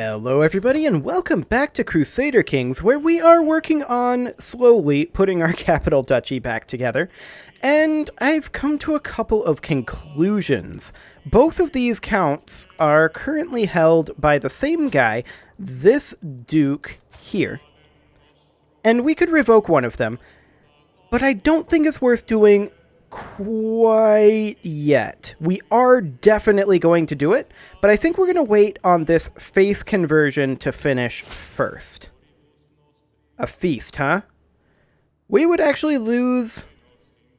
Hello everybody and welcome back to Crusader Kings, where we are working on slowly putting our capital duchy back together. And I've come to a couple of conclusions. Both of these counts are currently held by the same guy, this duke here. And we could revoke one of them, but I don't think it's worth doing quite yet. We are definitely going to do it, but I think we're going to wait on this faith conversion to finish first. A feast, huh? We would actually lose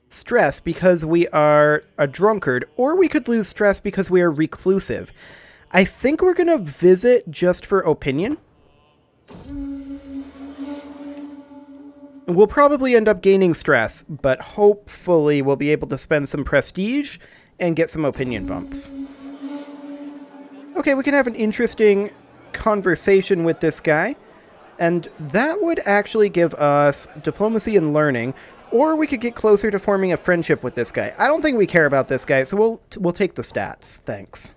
stress because we are a drunkard, or we could lose stress because we are reclusive. I think we're going to visit just for opinion. We'll probably end up gaining stress, but hopefully we'll be able to spend some prestige and get some opinion bumps. Okay, we can have an interesting conversation with this guy, and that would actually give us diplomacy and learning, or we could get closer to forming a friendship with this guy. I don't think we care about this guy, so we'll take the stats. Thanks.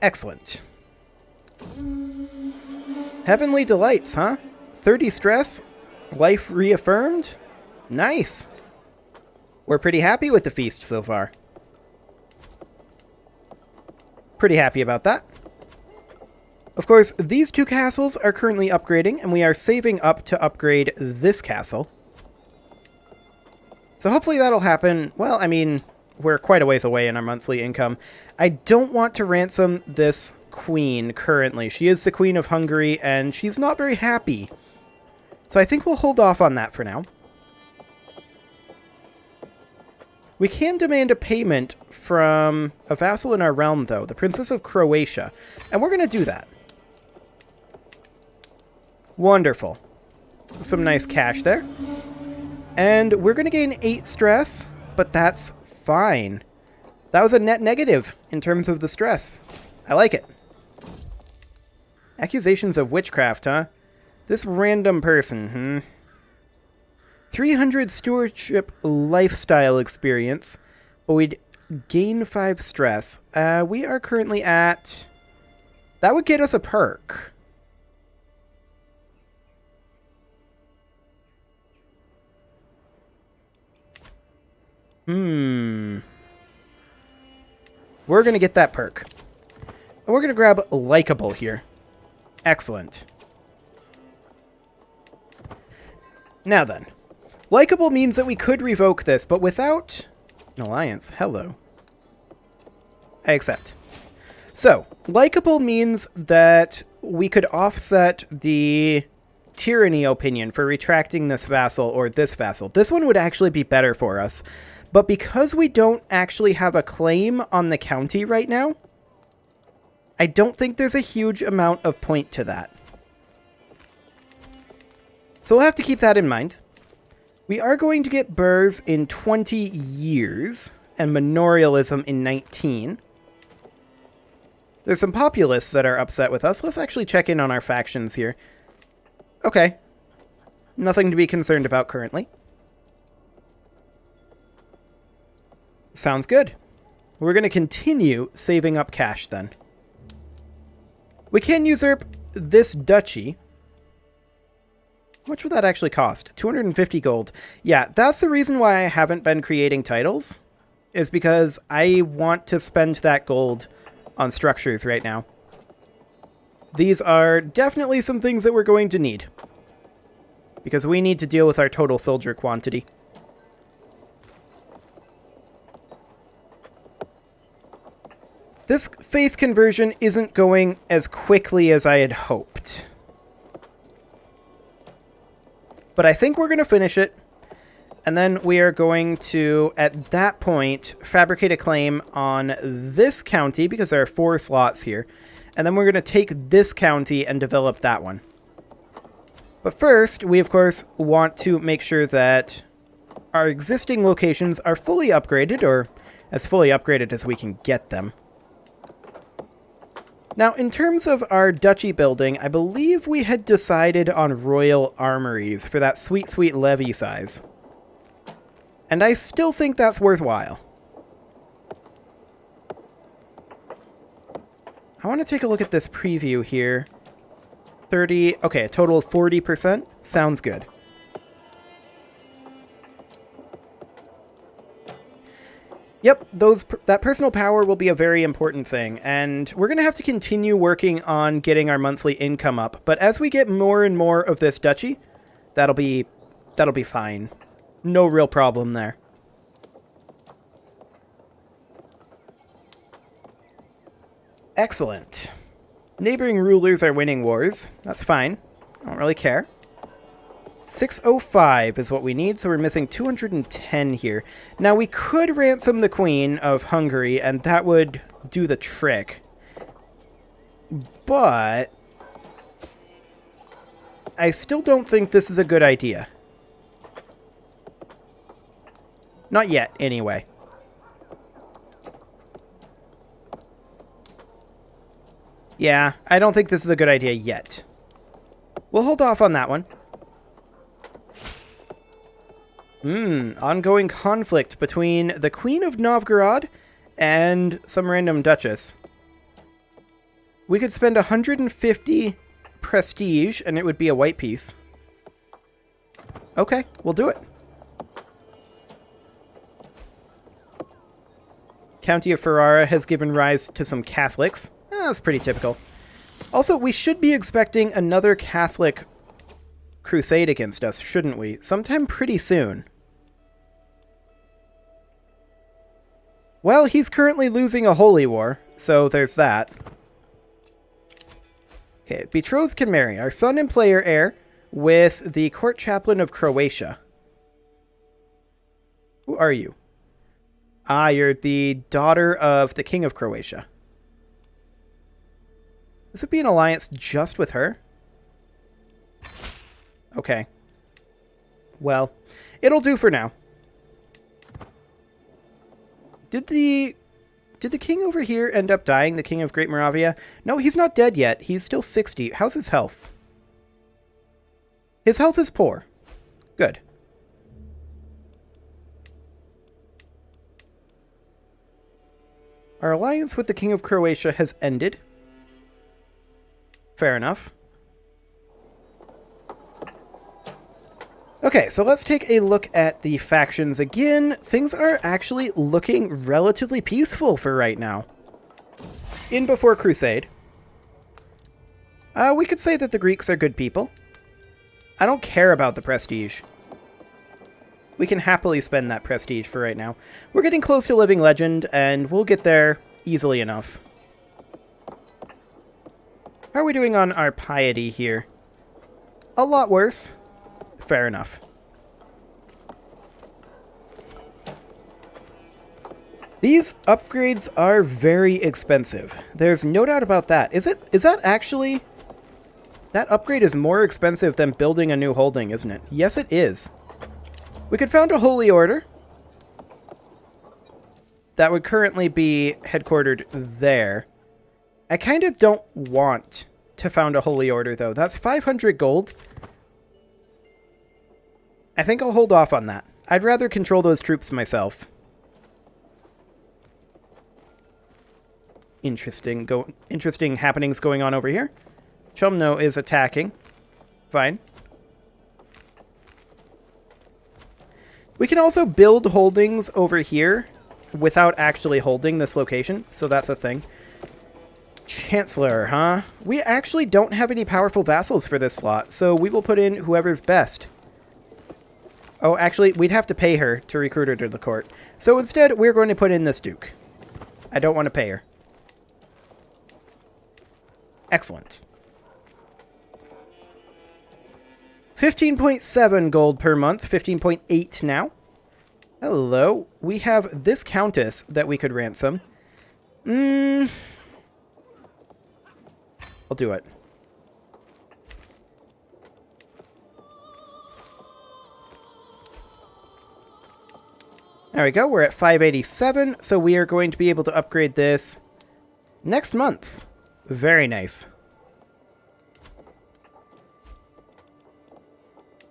Excellent. Heavenly delights, huh? 30 stress, life reaffirmed. Nice. We're pretty happy with the feast so far. Pretty happy about that. Of course, these two castles are currently upgrading, and we are saving up to upgrade this castle. So hopefully that'll happen. Well, I mean, we're quite a ways away in our monthly income. I don't want to ransom this queen currently. She is the Queen of Hungary, and she's not very happy. So I think we'll hold off on that for now. We can demand a payment from a vassal in our realm, though, the Princess of Croatia, and we're going to do that. Wonderful. Some nice cash there. And we're going to gain 8 stress, but that's fine. That was a net negative in terms of the stress. I like it. Accusations of witchcraft, huh? This random person, 300 stewardship lifestyle experience, but we'd gain 5 stress. We are currently at... That would get us a perk. We're going to get that perk. And we're going to grab likable here. Excellent. Now then. Likable means that we could revoke this, but without an alliance. Hello. I accept. So, likable means that we could offset the tyranny opinion for retracting this vassal or this vassal. This one would actually be better for us. But because we don't actually have a claim on the county right now, I don't think there's a huge amount of point to that. So we'll have to keep that in mind. We are going to get burrs in 20 years and manorialism in 19. There's some populists that are upset with us. Let's actually check in on our factions here. Okay. Nothing to be concerned about currently. Sounds good. We're going to continue saving up cash then. We can usurp this duchy. How much would that actually cost? 250 gold. Yeah, that's the reason why I haven't been creating titles, is because I want to spend that gold on structures right now. These are definitely some things that we're going to need, because we need to deal with our total soldier quantity. This faith conversion isn't going as quickly as I had hoped. But I think we're going to finish it. And then we are going to, at that point, fabricate a claim on this county, because there are 4 slots here. And then we're going to take this county and develop that one. But first, we of course want to make sure that our existing locations are fully upgraded, or as fully upgraded as we can get them. Now, in terms of our duchy building, I believe we had decided on royal armories for that sweet, sweet levy size. And I still think that's worthwhile. I want to take a look at this preview here. 30, okay, a total of 40%. Sounds good. Yep, that personal power will be a very important thing, and we're going to have to continue working on getting our monthly income up. But as we get more and more of this duchy, that'll be fine. No real problem there. Excellent. Neighboring rulers are winning wars. That's fine. I don't really care. 605 is what we need, so we're missing 210 here. Now, we could ransom the Queen of Hungary, and that would do the trick. But I still don't think this is a good idea. Not yet, anyway. Yeah, I don't think this is a good idea yet. We'll hold off on that one. Ongoing conflict between the Queen of Novgorod and some random duchess. We could spend 150 prestige and it would be a white piece. Okay, we'll do it. County of Ferrara has given rise to some Catholics. That's pretty typical. Also, we should be expecting another Catholic crusade against us, shouldn't we? Sometime pretty soon. Well, he's currently losing a holy war, so there's that. Okay, betrothed can marry. Our son and player heir with the court chaplain of Croatia. Who are you? Ah, you're the daughter of the king of Croatia. This would be an alliance just with her? Okay. Well, it'll do for now. Did the king over here end up dying, the king of Great Moravia? No, he's not dead yet. He's still 60. How's his health? His health is poor. Good. Our alliance with the king of Croatia has ended. Fair enough. Okay, so let's take a look at the factions again. Things are actually looking relatively peaceful for right now. In before Crusade. We could say that the Greeks are good people. I don't care about the prestige. We can happily spend that prestige for right now. We're getting close to Living Legend, and we'll get there easily enough. How are we doing on our piety here? A lot worse. Fair enough. These upgrades are very expensive. There's no doubt about that. Is that actually... That upgrade is more expensive than building a new holding, isn't it? Yes, it is. We could found a holy order. That would currently be headquartered there. I kind of don't want to found a holy order, though. That's 500 gold. I think I'll hold off on that. I'd rather control those troops myself. Interesting happenings going on over here. Chumno is attacking. Fine. We can also build holdings over here without actually holding this location, so that's a thing. Chancellor, huh? We actually don't have any powerful vassals for this slot, so we will put in whoever's best. Oh, actually, we'd have to pay her to recruit her to the court. So instead, we're going to put in this duke. I don't want to pay her. Excellent. 15.7 gold per month, 15.8 now. Hello. We have this countess that we could ransom. I'll do it. There we go. We're at 587, so we are going to be able to upgrade this next month. Very nice.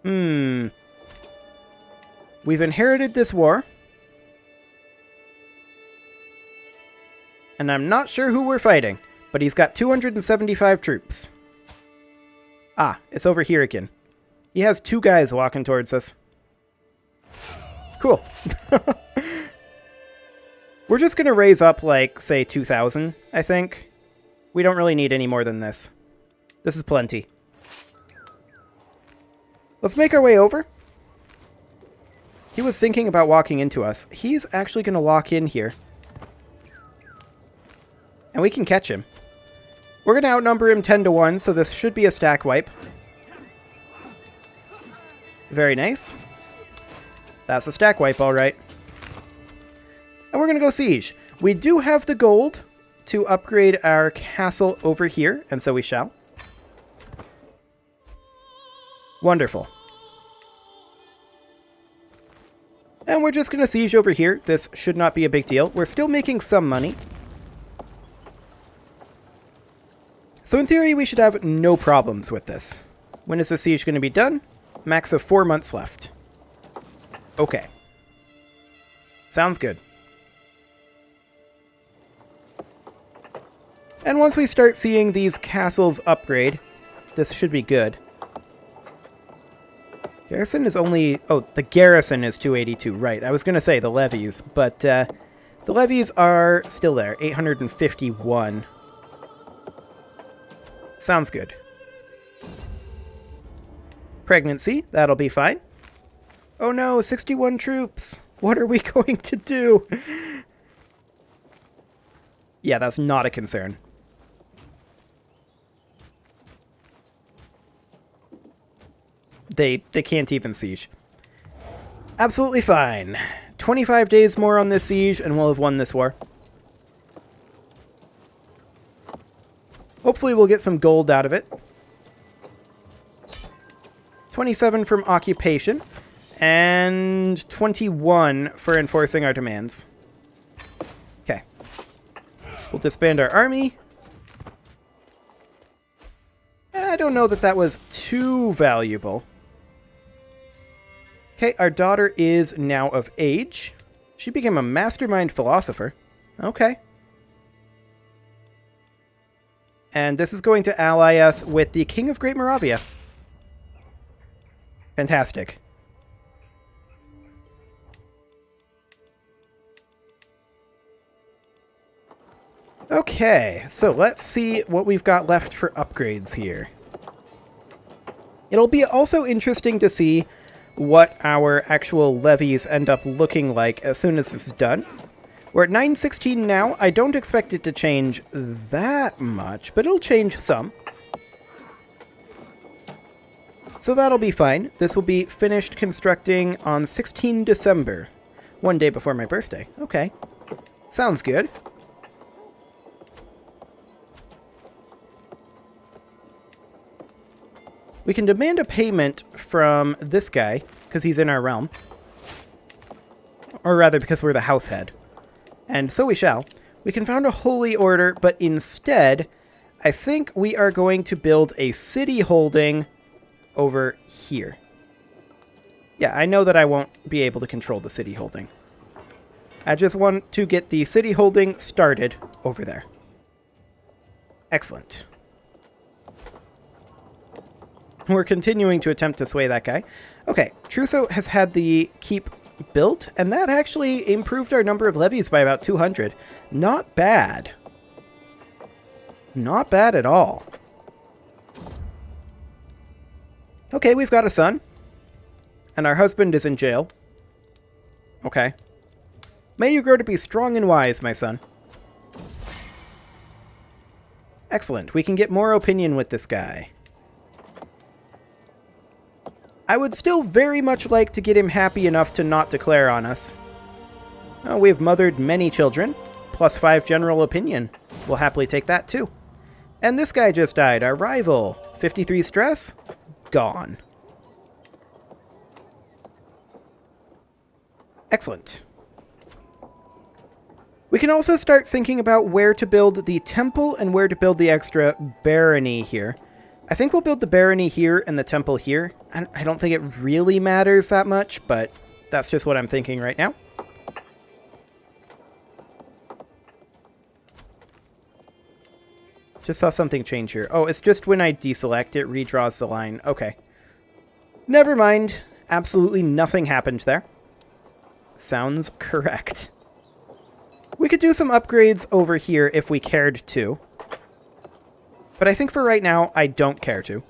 We've inherited this war. And I'm not sure who we're fighting, But he's got 275 troops. Ah, it's over here again. He has 2 guys walking towards us. Cool. We're just going to raise up, like, say, 2,000, I think. We don't really need any more than this. This is plenty. Let's make our way over. He was thinking about walking into us. He's actually going to lock in here. And we can catch him. We're going to outnumber him 10 to 1, so this should be a stack wipe. Very nice. That's a stack wipe, all right. And we're going to go siege. We do have the gold to upgrade our castle over here, and so we shall. Wonderful. And we're just going to siege over here. This should not be a big deal. We're still making some money. So in theory, we should have no problems with this. When is the siege going to be done? Max of 4 months left. Okay. Sounds good. And once we start seeing these castles upgrade, this should be good. Garrison is only... Oh, the garrison is 282. Right, I was going to say the levies, but the levies are still there. 851. Sounds good. Pregnancy, that'll be fine. Oh no, 61 troops. What are we going to do? Yeah, that's not a concern. They can't even siege. Absolutely fine. 25 days more on this siege and we'll have won this war. Hopefully we'll get some gold out of it. 27 from occupation. And 21 for enforcing our demands. Okay. We'll disband our army. I don't know that that was too valuable. Okay, our daughter is now of age. She became a mastermind philosopher. Okay. And this is going to ally us with the King of Great Moravia. Fantastic. Okay, so let's see what we've got left for upgrades here. It'll be also interesting to see what our actual levies end up looking like as soon as this is done. We're at 916 now. I don't expect it to change that much, but it'll change some. So that'll be fine. This will be finished constructing on 16 December, one day before my birthday. Okay, sounds good. We can demand a payment from this guy, because he's in our realm. Or rather, because we're the house head. And so we shall. We can found a holy order, but instead, I think we are going to build a city holding over here. Yeah, I know that I won't be able to control the city holding. I just want to get the city holding started over there. Excellent. We're continuing to attempt to sway that guy. Okay, Trousseau has had the keep built, and that actually improved our number of levies by about 200. Not bad. Not bad at all. Okay, we've got a son. And our husband is in jail. Okay. May you grow to be strong and wise, my son. Excellent. We can get more opinion with this guy. I would still very much like to get him happy enough to not declare on us. Oh, we have mothered many children. +5 general opinion. We'll happily take that too. And this guy just died, our rival. 53 stress? Gone. Excellent. We can also start thinking about where to build the temple and where to build the extra barony here. I think we'll build the barony here and the temple here. I don't think it really matters that much, but that's just what I'm thinking right now. Just saw something change here. Oh, it's just when I deselect, it redraws the line. Okay. Never mind. Absolutely nothing happened there. Sounds correct. We could do some upgrades over here if we cared to. But I think for right now, I don't care to.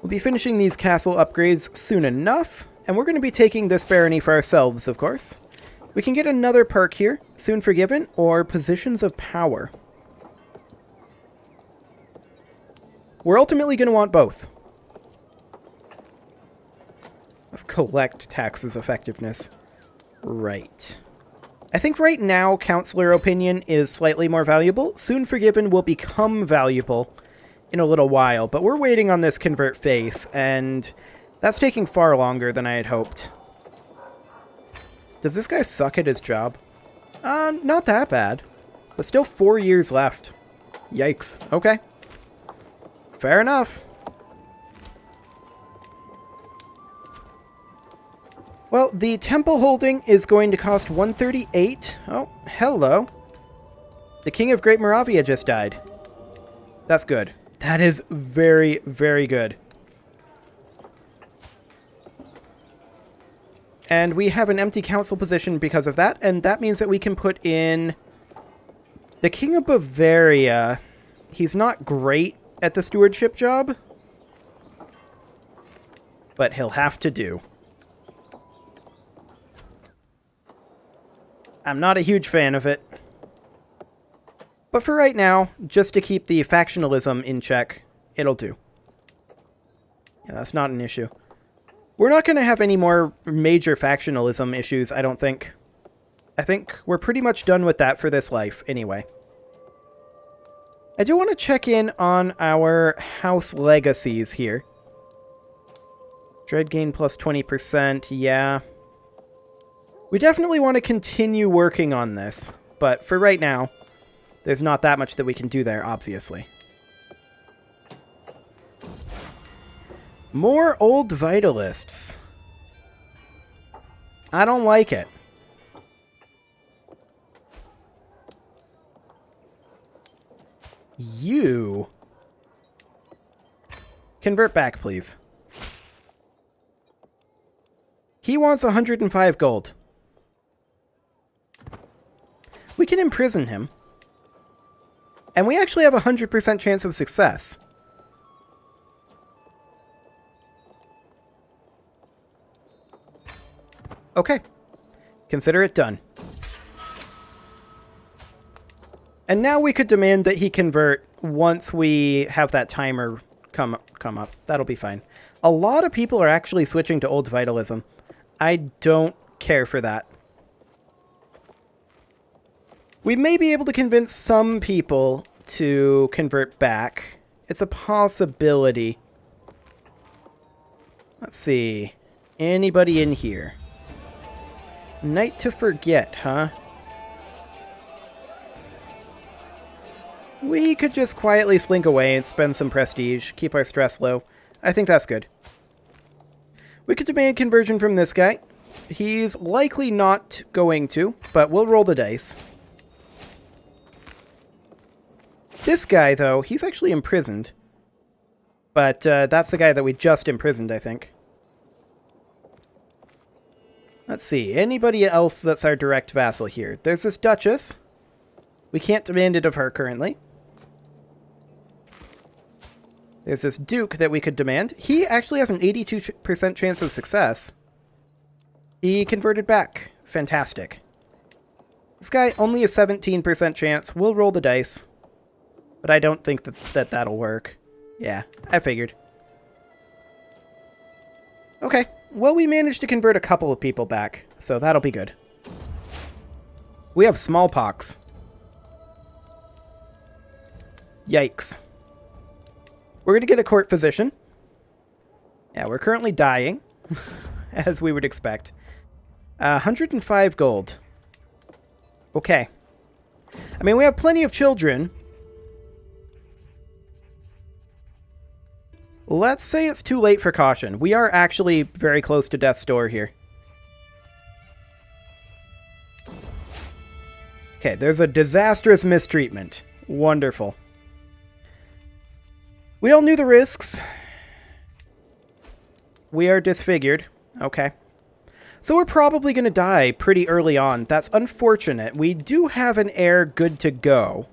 We'll be finishing these castle upgrades soon enough. And we're going to be taking this barony for ourselves, of course. We can get another perk here, Soon Forgiven, or Positions of Power. We're ultimately going to want both. Let's collect taxes effectiveness. Right. I think right now, Counselor Opinion is slightly more valuable. Soon Forgiven will become valuable in a little while, but we're waiting on this Convert Faith, and that's taking far longer than I had hoped. Does this guy suck at his job? Not that bad. But still 4 years left. Yikes. Okay. Fair enough. Well, the temple holding is going to cost 138. Oh, hello. The King of Great Moravia just died. That's good. That is very, very good. And we have an empty council position because of that, and that means that we can put in the King of Bavaria. He's not great at the stewardship job, but he'll have to do. I'm not a huge fan of it. But for right now, just to keep the factionalism in check, it'll do. Yeah, that's not an issue. We're not going to have any more major factionalism issues, I don't think. I think we're pretty much done with that for this life, anyway. I do want to check in on our house legacies here. Dread gain plus 20%, yeah. We definitely want to continue working on this, but for right now, there's not that much that we can do there, obviously. More old Vitalists. I don't like it. You. Convert back, please. He wants 105 gold. We can imprison him. And we actually have a 100% chance of success. Okay. Consider it done. And now we could demand that he convert once we have that timer come up. That'll be fine. A lot of people are actually switching to Old Vitalism. I don't care for that. We may be able to convince some people to convert back. It's a possibility. Let's see. Anybody in here? Night to Forget, huh? We could just quietly slink away and spend some prestige, keep our stress low. I think that's good. We could demand conversion from this guy. He's likely not going to, but we'll roll the dice. This guy, though, he's actually imprisoned. But that's the guy that we just imprisoned, I think. Let's see. Anybody else that's our direct vassal here? There's this Duchess. We can't demand it of her currently. There's this Duke that we could demand. He actually has an 82% chance of success. He converted back. Fantastic. This guy, only a 17% chance. We'll roll the dice. But I don't think that'll work. Yeah, I figured. Okay. Well, we managed to convert a couple of people back, so that'll be good. We have smallpox. Yikes. We're going to get a court physician. Yeah, we're currently dying, as we would expect. 105 gold. Okay. I mean, we have plenty of children. Let's say it's too late for caution. We are actually very close to death's door here. Okay, there's a disastrous mistreatment. Wonderful. We all knew the risks. We are disfigured. Okay. So we're probably going to die pretty early on. That's unfortunate. We do have an heir good to go.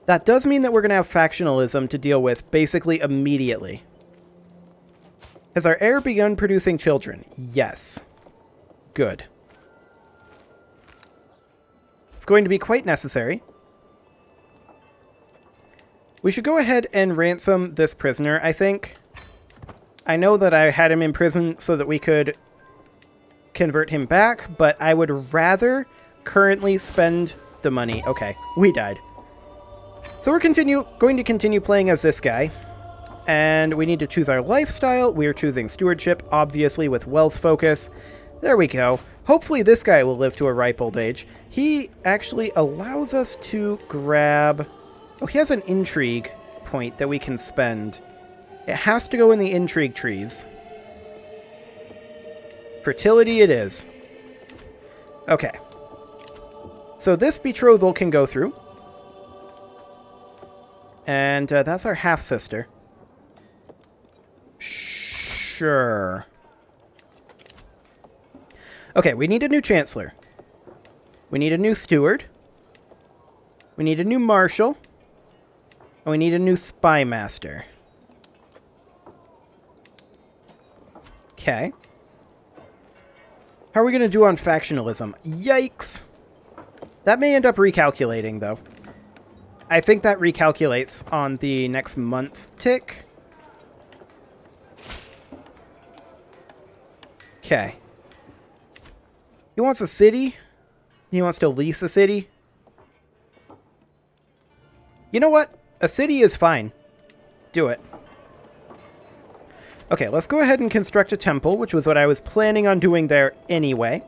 That does mean that we're going to have factionalism to deal with basically immediately. Has our heir begun producing children? Yes. Good. It's going to be quite necessary. We should go ahead and ransom this prisoner, I think. I know that I had him in prison so that we could convert him back, but I would rather currently spend the money. Okay, we died. So we're going to continue playing as this guy. And we need to choose our lifestyle. We are choosing stewardship, obviously with wealth focus. There we go. Hopefully this guy will live to a ripe old age. He actually allows us to grab... Oh, he has an intrigue point that we can spend. It has to go in the intrigue trees. Fertility it is. Okay. So this betrothal can go through. And that's our half-sister. Sure. Okay, we need a new chancellor. We need a new steward. We need a new marshal. And we need a new spy master. Okay. How are we going to do on factionalism? Yikes. That may end up recalculating, though. I think that recalculates on the next month tick. Okay. He wants a city. He wants to lease a city. You know what? A city is fine. Do it. Okay, let's go ahead and construct a temple, which was what I was planning on doing there anyway.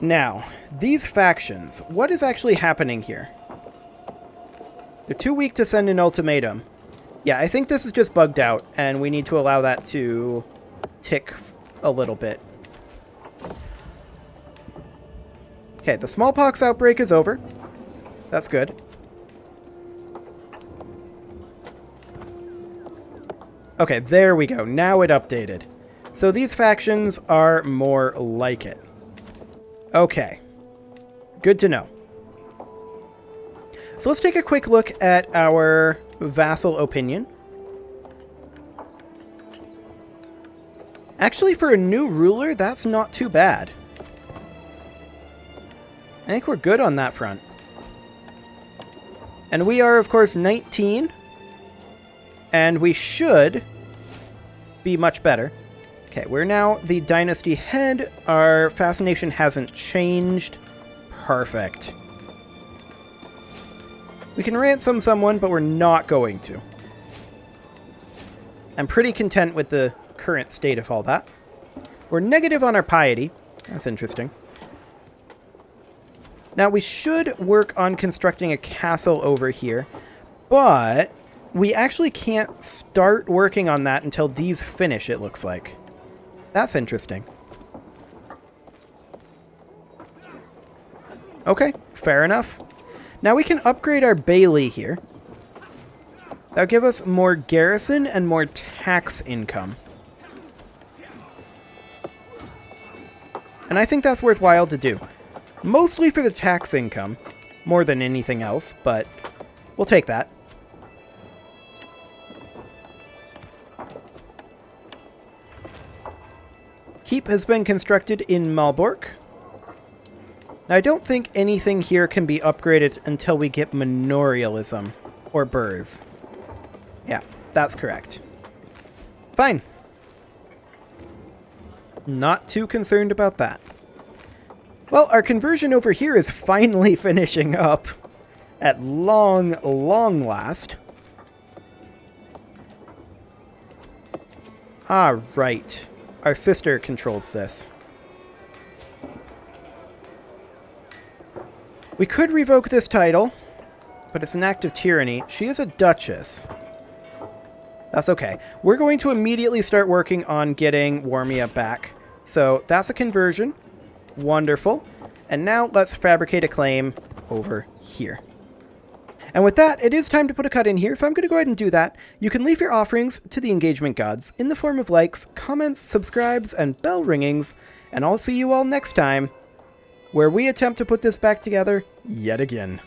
Now, these factions, what is actually happening here? They're too weak to send an ultimatum. Yeah, I think this is just bugged out, and we need to allow that to tick a little bit. Okay, the smallpox outbreak is over. That's good. Okay, there we go. Now it updated. So these factions are more like it. Okay. Good to know. So let's take a quick look at our vassal opinion. Actually, for a new ruler, that's not too bad. I think we're good on that front. And we are, of course, 19. And we should be much better. Okay, we're now the dynasty head. Our fascination hasn't changed. Perfect. We can ransom someone, but we're not going to. I'm pretty content with the current state of all that. We're negative on our piety. That's interesting. Now, we should work on constructing a castle over here, but we actually can't start working on that until these finish, it looks like. That's interesting. Okay, fair enough. Now we can upgrade our bailey here. That'll give us more garrison and more tax income. And I think that's worthwhile to do. Mostly for the tax income, more than anything else, but we'll take that. Keep has been constructed in Malbork. Now, I don't think anything here can be upgraded until we get manorialism or burrs. Yeah, that's correct. Fine. Not too concerned about that. Well, our conversion over here is finally finishing up at long last. Ah, right. Our sister controls this. We could revoke this title, but it's an act of tyranny. She is a duchess. That's okay. We're going to immediately start working on getting Warmia back. So that's a conversion. Wonderful. And now let's fabricate a claim over here. And with that, it is time to put a cut in here, so I'm going to go ahead and do that. You can leave your offerings to the engagement gods in the form of likes, comments, subscribes, and bell ringings, and I'll see you all next time, where we attempt to put this back together yet again.